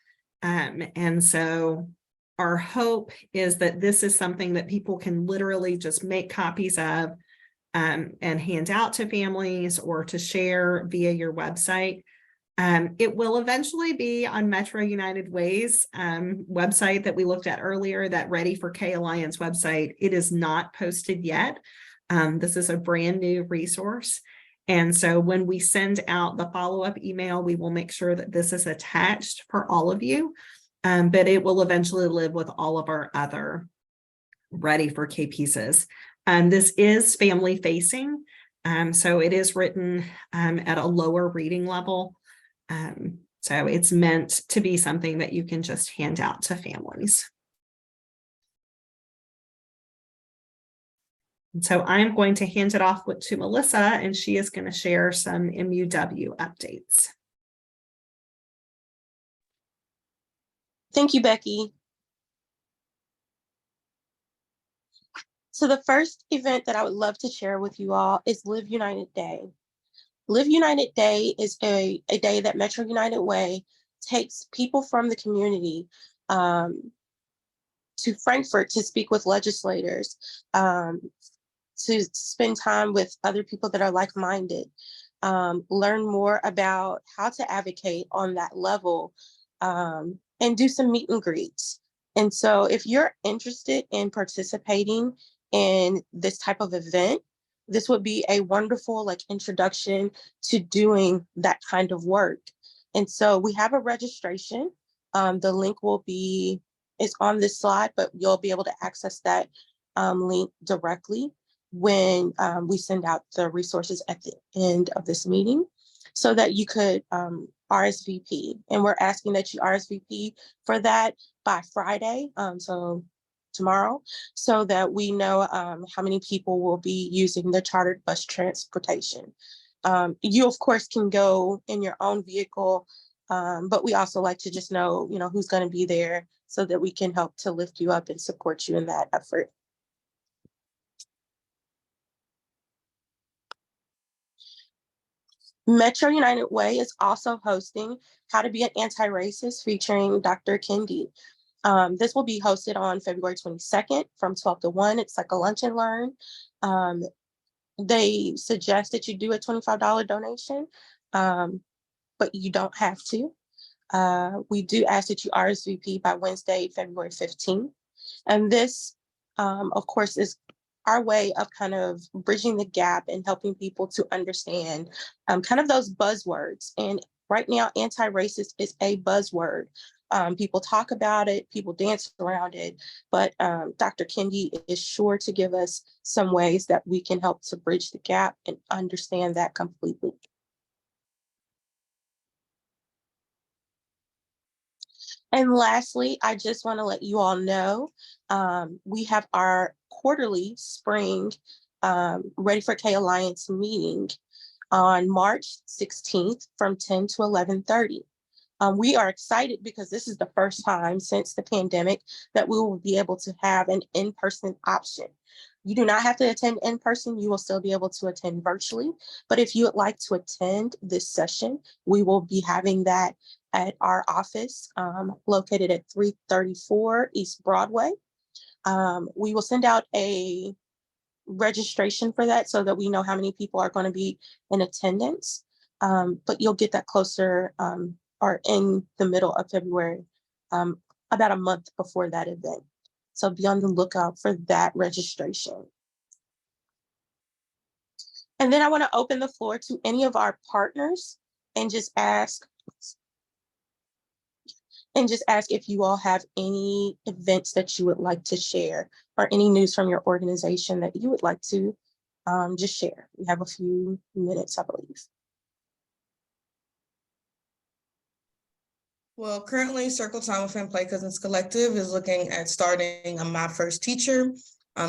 And so our hope is that this is something that people can literally just make copies of and hand out to families or to share via your website. It will eventually be on Metro United Way's website that we looked at earlier, that Ready for K Alliance website. It is not posted yet. This is a brand new resource. And so when we send out the follow-up email, we will make sure that this is attached for all of you, but it will eventually live with all of our other Ready for K pieces. This is family facing, so it is written at a lower reading level. So it's meant to be something that you can just hand out to families. And so I'm going to hand it off to Melissa, and she is going to share some MUW updates. Thank you, Becky. So the first event that I would love to share with you all is Live United Day. Live United Day is a day that Metro United Way takes people from the community to Frankfort to speak with legislators, to spend time with other people that are like-minded, learn more about how to advocate on that level, and do some meet and greets. And so if you're interested in participating in this type of event, this would be a wonderful introduction to doing that kind of work. And so we have a registration. The link is on this slide, but you'll be able to access that link directly when we send out the resources at the end of this meeting, so that you could RSVP. And we're asking that you RSVP for that by Friday, so tomorrow, so that we know how many people will be using the chartered bus transportation. You of course can go in your own vehicle, but we also like to just know, who's going to be there, so that we can help to lift you up and support you in that effort. Metro United Way is also hosting How to Be an Anti-Racist featuring Dr. Kendi. This will be hosted on February 22nd from 12 to 1. It's like a lunch and learn. They suggest that you do a $25 donation, but you don't have to. We do ask that you RSVP by Wednesday, February 15th. And this, of course, is our way of kind of bridging the gap and helping people to understand kind of those buzzwords. And right now, anti-racist is a buzzword. People talk about it, people dance around it, but Dr. Kendi is sure to give us some ways that we can help to bridge the gap and understand that completely. And lastly, I just want to let you all know, we have our quarterly spring Ready for K Alliance meeting on March 16th from 10 to 11:30. We are excited because this is the first time since the pandemic that we will be able to have an in-person option. You do not have to attend in person. You will still be able to attend virtually. But if you would like to attend this session, we will be having that at our office located at 334 East Broadway. We will send out a registration for that so that we know how many people are going to be in attendance. But you'll get that closer or in the middle of February, about a month before that event. So be on the lookout for that registration. And then I want to open the floor to any of our partners and just ask if you all have any events that you would like to share or any news from your organization that you would like to just share. We have a few minutes, I believe. Well, currently Circle Time with Play Cousins Collective is looking at starting a My First Teacher.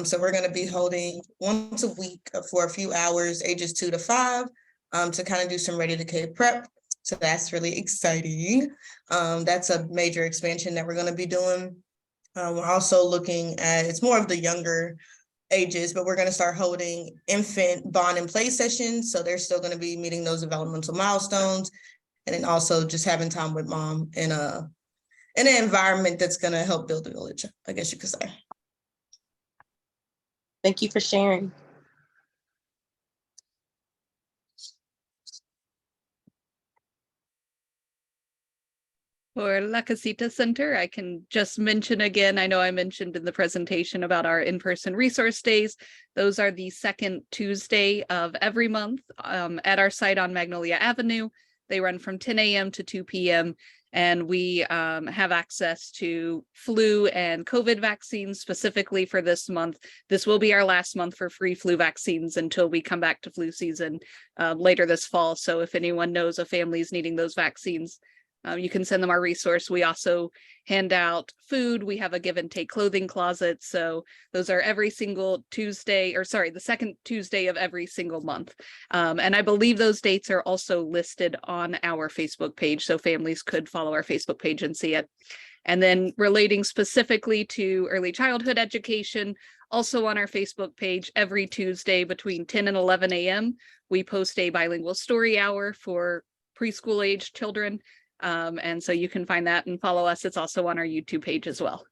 So we're going to be holding once a week for a few hours, ages 2 to 5, to kind of do some Ready to K prep. So that's really exciting. That's a major expansion that we're going to be doing. We're also looking at, it's more of the younger ages, but we're going to start holding infant bond and play sessions. So they're still going to be meeting those developmental milestones. And then also just having time with mom in an environment that's going to help build a village, I guess you could say. Thank you for sharing. For La Casita Center, I can just mention again, I know I mentioned in the presentation about our in-person resource days. Those are the second Tuesday of every month at our site on Magnolia Avenue. They run from 10 a.m. to 2 p.m. And we have access to flu and COVID vaccines specifically for this month. This will be our last month for free flu vaccines until we come back to flu season later this fall. So if anyone knows of families needing those vaccines, you can send them our resource. We also hand out food. We have a give and take clothing closet. So those are every single Tuesday, or sorry, the second Tuesday of every single month. And I believe those dates are also listed on our Facebook page. So families could follow our Facebook page and see it. And then relating specifically to early childhood education, also on our Facebook page, every Tuesday between 10 and 11 a.m., we post a bilingual story hour for preschool age children. And so you can find that and follow us. It's also on our YouTube page as well.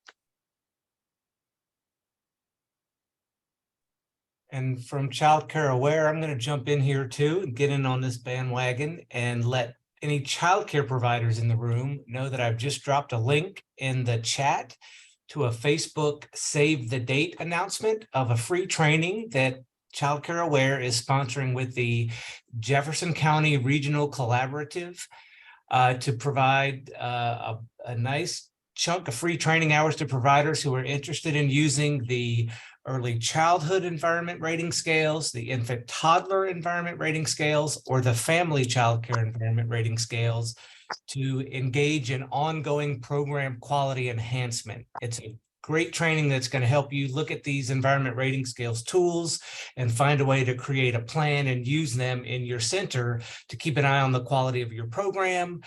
And from Child Care Aware, I'm going to jump in here too and get in on this bandwagon and let any childcare providers in the room know that I've just dropped a link in the chat to a Facebook Save the Date announcement of a free training that Child Care Aware is sponsoring with the Jefferson County Regional Collaborative. to provide a nice chunk of free training hours to providers who are interested in using the early childhood environment rating scales, the infant toddler environment rating scales, or the family childcare environment rating scales to engage in ongoing program quality enhancement. It's a great training that's going to help you look at these environment rating scales tools and find a way to create a plan and use them in your center to keep an eye on the quality of your program.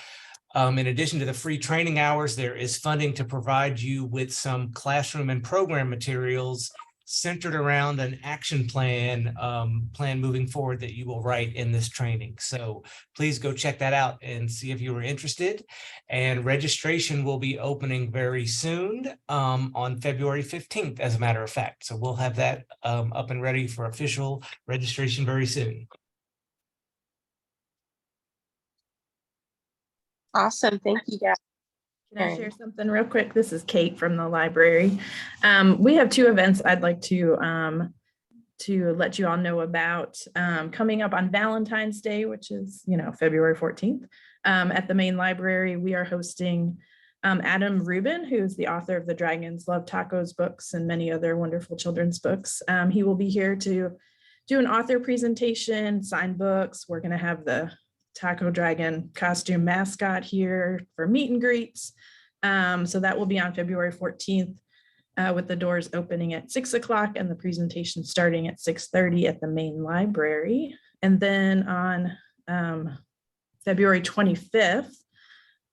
In addition to the free training hours, there is funding to provide you with some classroom and program materials centered around an action plan moving forward that you will write in this training. So please go check that out and see if you are interested. And registration will be opening very soon on February 15th, as a matter of fact. So we'll have that up and ready for official registration very soon. Awesome. Thank you, guys. Can I share something real quick? This is Kate from the library. We have two events I'd like to let you all know about coming up on Valentine's Day, which is, February 14th. At the main library, we are hosting Adam Rubin, who's the author of the Dragons Love Tacos books and many other wonderful children's books. He will be here to do an author presentation, sign books. We're going to have the Taco Dragon costume mascot here for meet and greets. So that will be on February 14th with the doors opening at 6 o'clock and the presentation starting at 6:30 at the main library. And then on February 25th,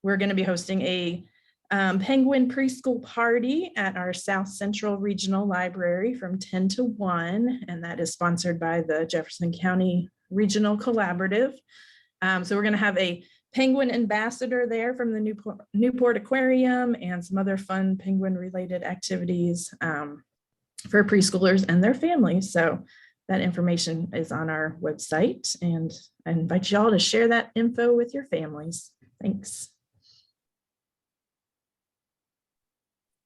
we're going to be hosting a Penguin preschool party at our South Central Regional Library from 10 to 1. And that is sponsored by the Jefferson County Regional Collaborative. So we're going to have a penguin ambassador there from the Newport Aquarium and some other fun penguin related activities for preschoolers and their families. So that information is on our website, and I invite you all to share that info with your families. Thanks.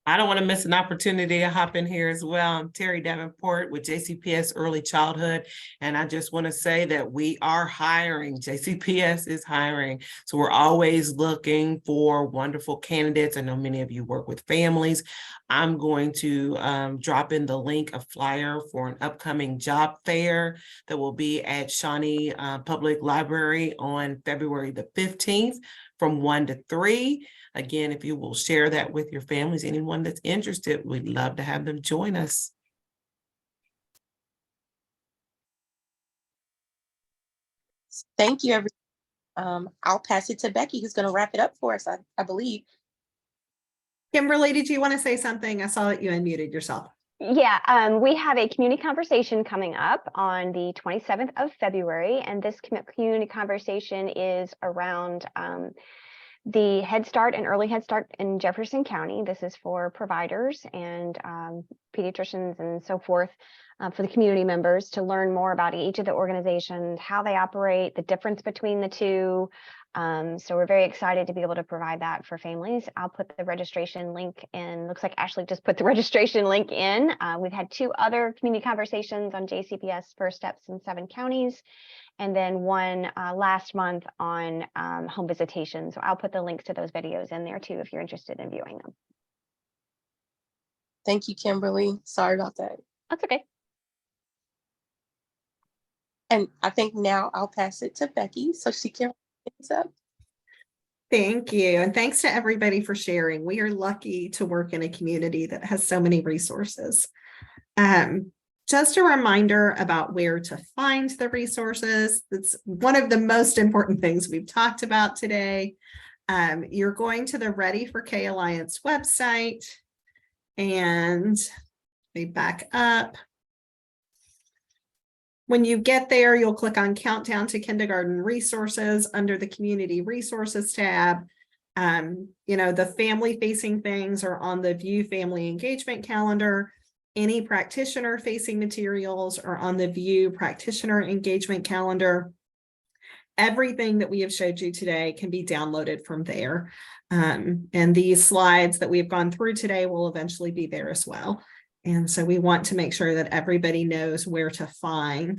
I don't want to miss an opportunity to hop in here as well. I'm Terry Davenport with JCPS Early Childhood. And I just want to say that we are hiring. JCPS is hiring. So we're always looking for wonderful candidates. I know many of you work with families. I'm going to drop in the link, a flyer for an upcoming job fair that will be at Shawnee Public Library on February the 15th from 1 to 3. Again, if you will share that with your families, anyone that's interested, we'd love to have them join us. Thank you, everyone. I'll pass it to Becky, who's going to wrap it up for us, I believe. Kimberly, did you want to say something? I saw that you unmuted yourself. Yeah, we have a community conversation coming up on the 27th of February, and this community conversation is around the Head Start and Early Head Start in Jefferson County. This is for providers and pediatricians and so forth, for the community members to learn more about each of the organizations, how they operate, the difference between the two. So we're very excited to be able to provide that for families. I'll put the registration link in. Looks like Ashley just put the registration link in. We've had 2 other community conversations on JCPS First Steps in 7 counties. And then one last month on home visitation. So I'll put the links to those videos in there too, if you're interested in viewing them. Thank you, Kimberly. Sorry about that. That's okay. And I think now I'll pass it to Becky so she can wrap things up. Thank you. And thanks to everybody for sharing. We are lucky to work in a community that has so many resources. Just a reminder about where to find the resources. That's one of the most important things we've talked about today. You're going to the Ready for K Alliance website, and we back up. When you get there, you'll click on Countdown to Kindergarten Resources under the Community Resources tab. The family-facing things are on the View Family Engagement Calendar. Any practitioner-facing materials are on the View Practitioner Engagement Calendar. Everything that we have showed you today can be downloaded from there. And these slides that we've gone through today will eventually be there as well. And so we want to make sure that everybody knows where to find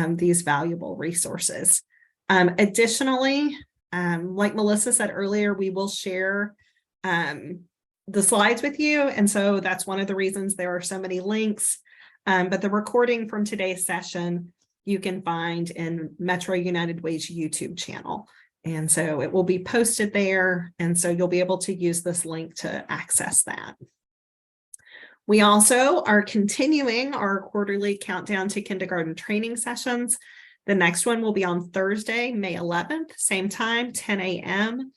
these valuable resources. Additionally, Like Melissa said earlier, we will share the slides with you. And so that's one of the reasons there are so many links. But the recording from today's session, you can find in Metro United Way's YouTube channel. And so it will be posted there. And so you'll be able to use this link to access that. We also are continuing our quarterly countdown to kindergarten training sessions. The next one will be on Thursday, May 11th, same time, 10 a.m.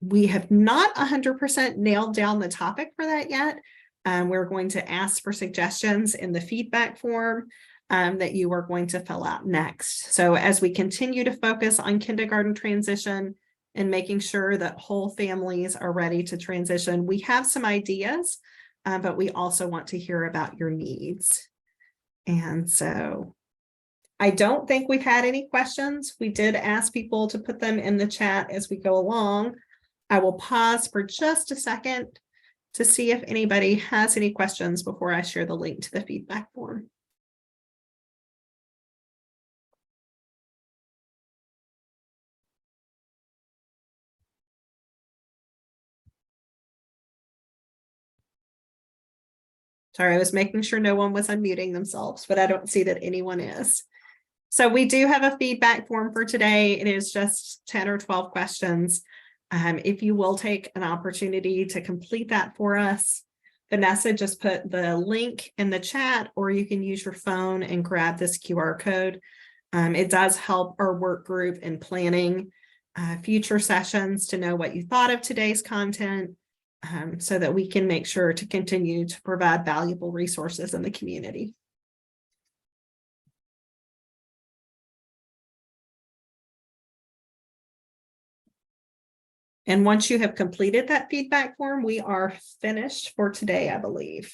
We have not 100% nailed down the topic for that yet. We're going to ask for suggestions in the feedback form that you are going to fill out next. So as we continue to focus on kindergarten transition and making sure that whole families are ready to transition, we have some ideas, but we also want to hear about your needs. And so I don't think we've had any questions. We did ask people to put them in the chat as we go along. I will pause for just a second to see if anybody has any questions before I share the link to the feedback form. Sorry, I was making sure no one was unmuting themselves, but I don't see that anyone is. So we do have a feedback form for today. It is just 10 or 12 questions. If you will take an opportunity to complete that for us, Vanessa just put the link in the chat, or you can use your phone and grab this QR code. It does help our work group in planning future sessions to know what you thought of today's content, so that we can make sure to continue to provide valuable resources in the community. And once you have completed that feedback form, we are finished for today, I believe.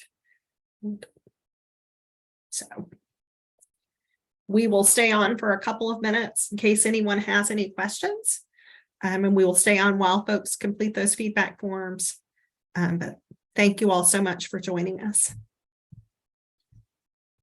So we will stay on for a couple of minutes in case anyone has any questions. And we will stay on while folks complete those feedback forms. But thank you all so much for joining us.